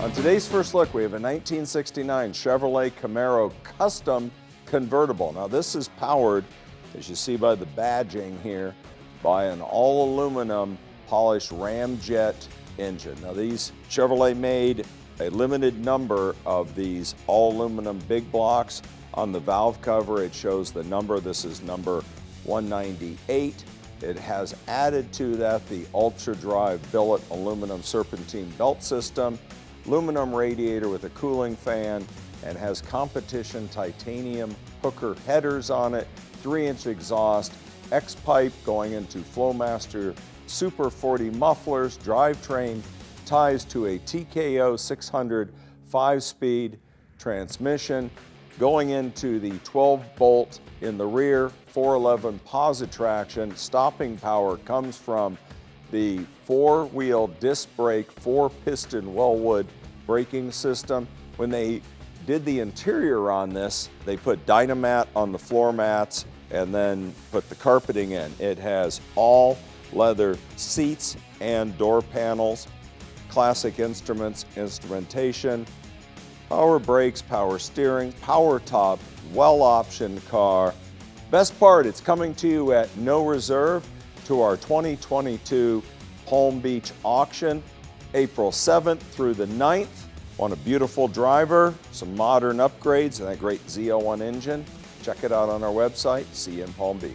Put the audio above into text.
On today's first look, we have a 1969 Chevrolet Camaro Custom convertible. Now this is powered, as you see by the badging here, by an all-aluminum polished ramjet engine. Now these Chevrolet made a limited number of these all-aluminum big blocks. On the valve cover it shows the number. This is number 198. It has added to that the Ultra Drive billet aluminum serpentine belt system, aluminum radiator with a cooling fan, and has competition titanium hooker headers on it, 3-inch exhaust, X-pipe going into Flowmaster Super 40 mufflers, drivetrain ties to a TKO 600 5-speed transmission, going into the 12-bolt in the rear, 411 posi traction. Stopping power comes from the 4-wheel disc brake, 4-piston Wellwood braking system. When they did the interior on this, they put Dynamat on the floor mats and then put the carpeting in. It has all leather seats and door panels, classic instruments, instrumentation, power brakes, power steering, power top, well-optioned car. Best part, it's coming to you at no reserve to our 2022 Palm Beach auction, April 7th through the 9th. Want a beautiful driver, some modern upgrades, and that great Z01 engine? Check it out on our website. See you in Palm Beach.